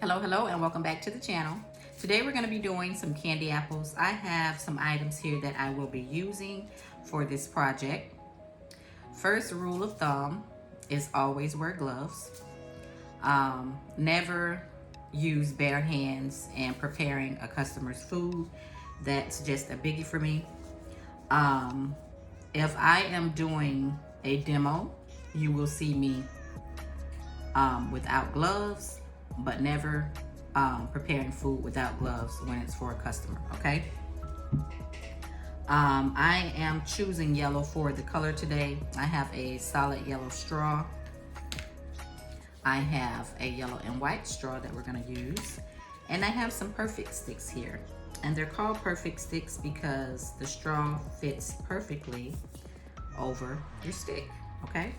Hello, and welcome back to the channel. Today we're going to be doing some candy apples. I have some items here that I will be using for this project. First rule of thumb is always wear gloves. Never use bare hands in preparing a customer's food. That's just a biggie for me. If I am doing a demo, you will see me without gloves, but never preparing food without gloves when it's for a customer, okay? I am choosing yellow for the color today. I have a solid yellow straw. I have a yellow and white straw that we're gonna use. And I have some Perfect Sticks here. And they're called Perfect Sticks because the straw fits perfectly over your stick, okay?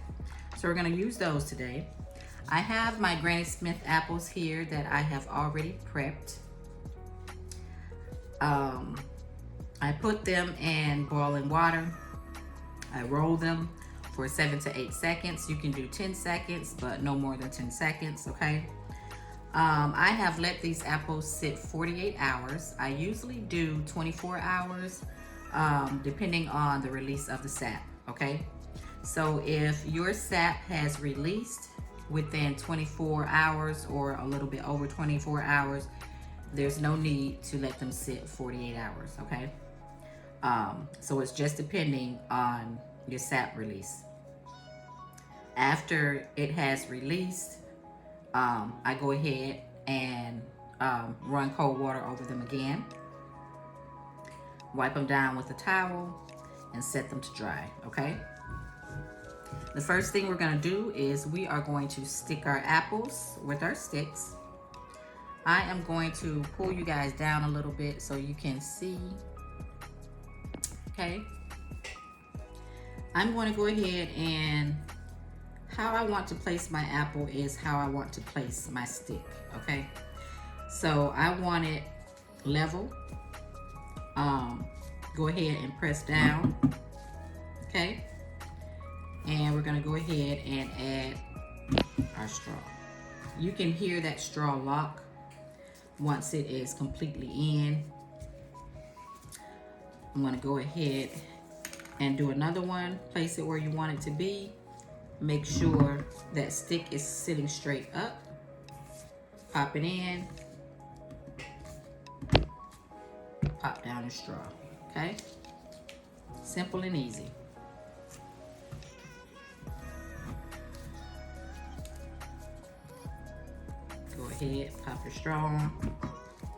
So we're gonna use those today. I have my Granny Smith apples here that I have already prepped. I put them in boiling water. I roll them for 7 to 8 seconds. You can do 10 seconds, but no more than 10 seconds, okay? I have let these apples sit 48 hours. I usually do 24 hours, depending on the release of the sap, okay? So if your sap has released within 24 hours or a little bit over 24 hours, there's no need to let them sit 48 hours, okay? So it's just depending on your sap release. After it has released, I go ahead and run cold water over them again, wipe them down with a towel, and set them to dry, okay? The first thing we're gonna do is we are going to stick our apples with our sticks. I am going to pull you guys down a little bit so you can see, okay? I'm going to go ahead and how I want to place my apple is how I want to place my stick, okay? So I want it level. Go ahead and press down, okay? And we're gonna go ahead and add our straw. You can hear that straw lock once it is completely in. I'm gonna go ahead and do another one. Place it where you want it to be. Make sure that stick is sitting straight up. Pop it in. Pop down the straw, okay? Simple and easy. Go ahead, pop your straw on,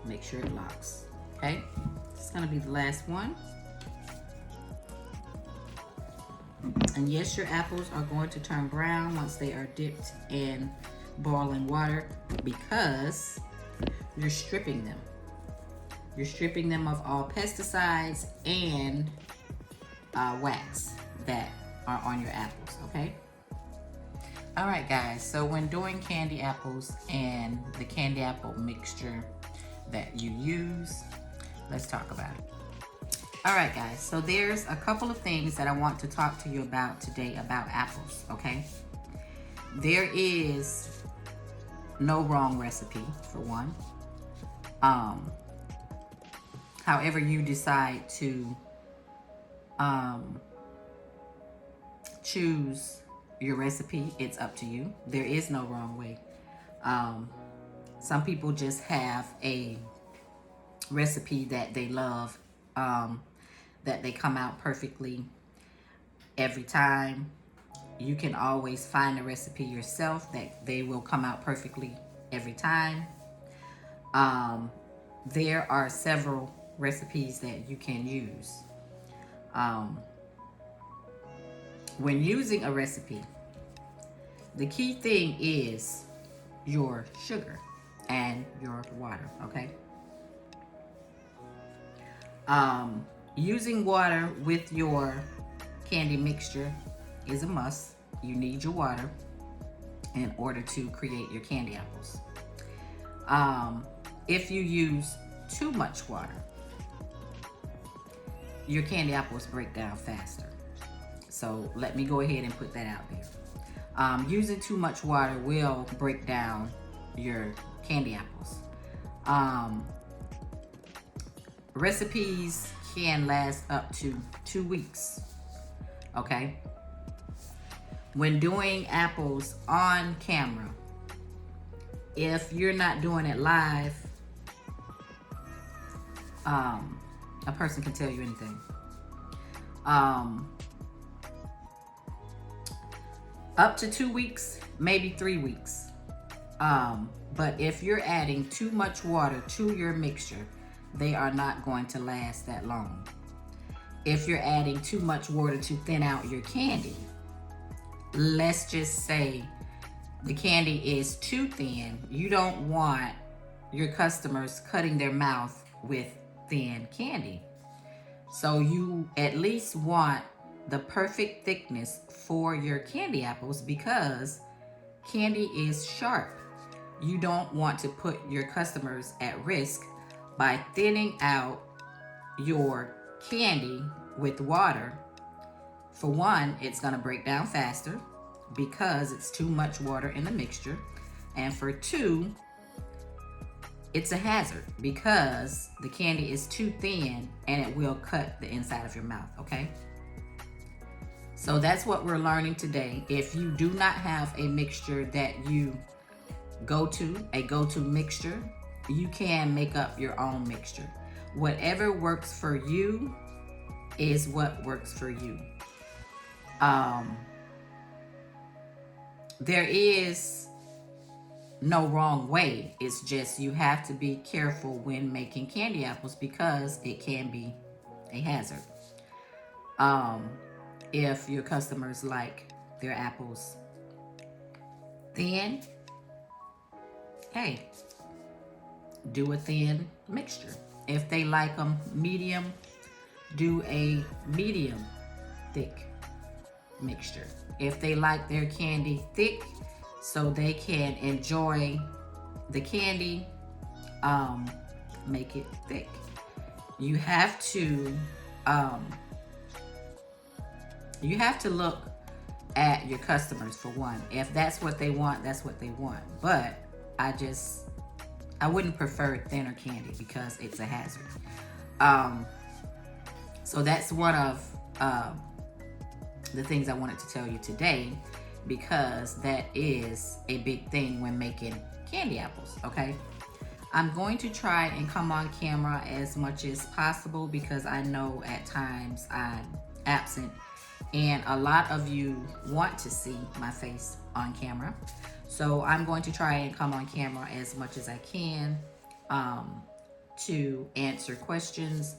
make sure it locks, okay? This is gonna be the last one. And yes, your apples are going to turn brown once they are dipped in boiling water because you're stripping them. You're stripping them of all pesticides and wax that are on your apples, okay? All right, guys, so when doing candy apples and the candy apple mixture that you use, let's talk about it. All right, guys, so there's a couple of things that I want to talk to you about today about apples, okay? There is no wrong recipe, for one. However you decide to choose your recipe, it's up to you. There is no wrong way. Some people just have a recipe that they love, that they come out perfectly every time. You can always find a recipe yourself that they will come out perfectly every time. There are several recipes that you can use. When using a recipe, the key thing is your sugar and your water, okay? Using water with your candy mixture is a must. You need your water in order to create your candy apples. If you use too much water, your candy apples break down faster. So let me go ahead and put that out there. Using too much water will break down your candy apples. Recipes can last up to 2 weeks, okay? When doing apples on camera, if you're not doing it live, a person can tell you anything. Up to 2 weeks, maybe 3 weeks. But if you're adding too much water to your mixture, they are not going to last that long. If you're adding too much water to thin out your candy, let's just say the candy is too thin, you don't want your customers cutting their mouth with thin candy. So you at least want the perfect thickness for your candy apples, because candy is sharp. You don't want to put your customers at risk by thinning out your candy with water. For one, it's going to break down faster because it's too much water in the mixture. And for two, it's a hazard because the candy is too thin and it will cut the inside of your mouth, okay? So that's what we're learning today. If you do not have a mixture that you a go-to mixture, you can make up your own mixture. Whatever works for you is what works for you. There is no wrong way. It's just you have to be careful when making candy apples because it can be a hazard. If your customers like their apples thin, hey, do a thin mixture. If they like them medium, do a medium thick mixture. If they like their candy thick so they can enjoy the candy, make it thick. You have to look at your customers for one. If that's what they want, that's what they want. But I wouldn't prefer thinner candy because it's a hazard. So that's one of the things I wanted to tell you today, because that is a big thing when making candy apples, okay? I'm going to try and come on camera as much as possible because I know at times I'm absent and a lot of you want to see my face on camera. So I'm going to try and come on camera as much as I can to answer questions.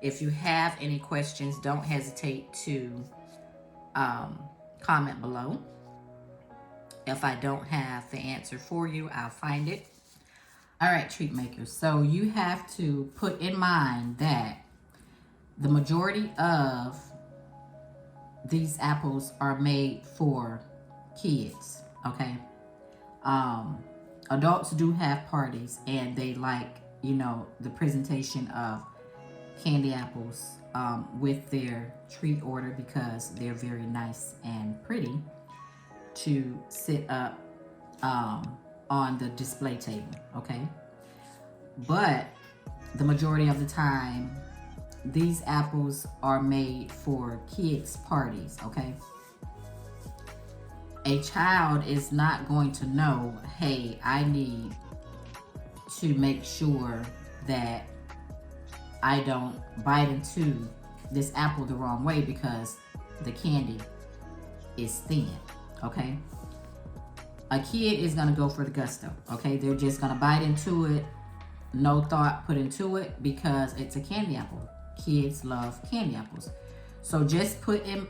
If you have any questions, don't hesitate to comment below. If I don't have the answer for you, I'll find it. All right, treat makers. So you have to put in mind that the majority of these apples are made for kids, okay? Adults do have parties and they like, the presentation of candy apples with their treat order because they're very nice and pretty to sit up on the display table, okay? But the majority of the time, these apples are made for kids' parties, okay? A child is not going to know, hey, I need to make sure that I don't bite into this apple the wrong way because the candy is thin, okay? A kid is gonna go for the gusto, okay? They're just gonna bite into it, no thought put into it because it's a candy apple. Kids love candy apples. So just put in,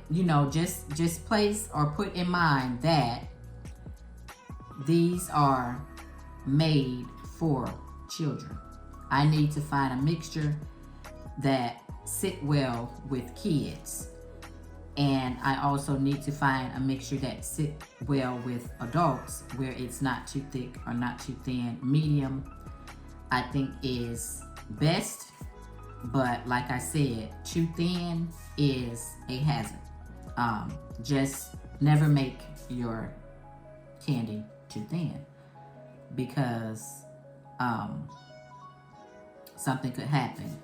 just place or put in mind that these are made for children. I need to find a mixture that sit well with kids. And I also need to find a mixture that sit well with adults where it's not too thick or not too thin. Medium, I think, is best. But like I said, too thin is a hazard. Just never make your candy too thin. because something could happen.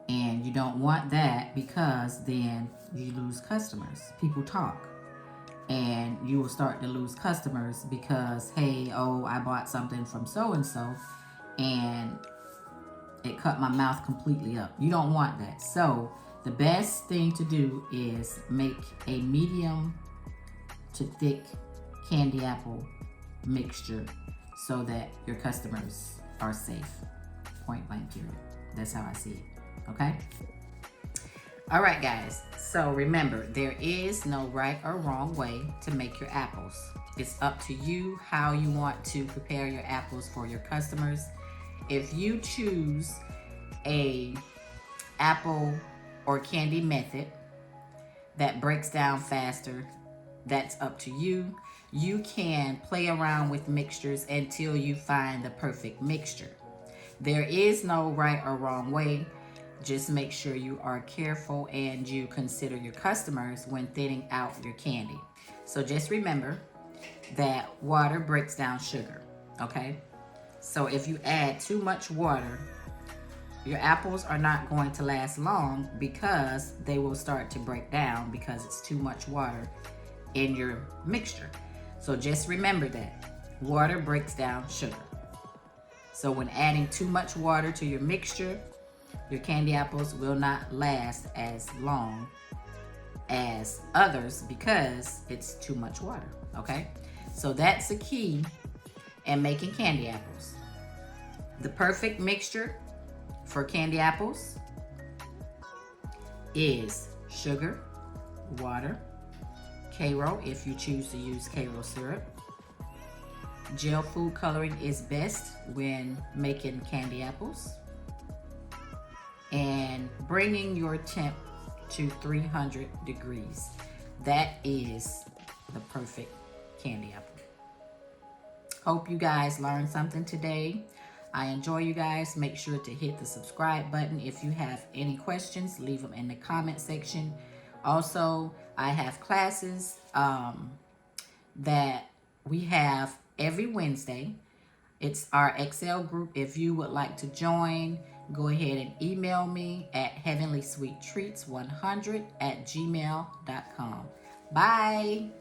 And you don't want that because then you lose customers. People talk. And you will start to lose customers because, hey, oh, I bought something from so-and-so and it cut my mouth completely up. You don't want that. So the best thing to do is make a medium to thick candy apple mixture so that your customers are safe. Point blank period. That's how I see it. Okay? All right, guys. So remember, there is no right or wrong way to make your apples. It's up to you how you want to prepare your apples for your customers. If you choose a apple or candy method that breaks down faster, that's up to you. You can play around with mixtures until you find the perfect mixture. There is no right or wrong way. Just make sure you are careful and you consider your customers when thinning out your candy. So just remember that water breaks down sugar, okay? So if you add too much water, your apples are not going to last long because they will start to break down because it's too much water in your mixture. So just remember that water breaks down sugar. So when adding too much water to your mixture, your candy apples will not last as long as others because it's too much water, okay? So that's the key in making candy apples. The perfect mixture for candy apples is sugar, water, Karo if you choose to use Karo syrup. Gel food coloring is best when making candy apples. And bringing your temp to 300 degrees. That is the perfect candy apple. Hope you guys learned something today. I enjoy you guys. Make sure to hit the subscribe button. If you have any questions, leave them in the comment section. Also, I have classes that we have every Wednesday. It's our Excel group. If you would like to join, go ahead and email me at heavenlysweettreats100@gmail.com. Bye.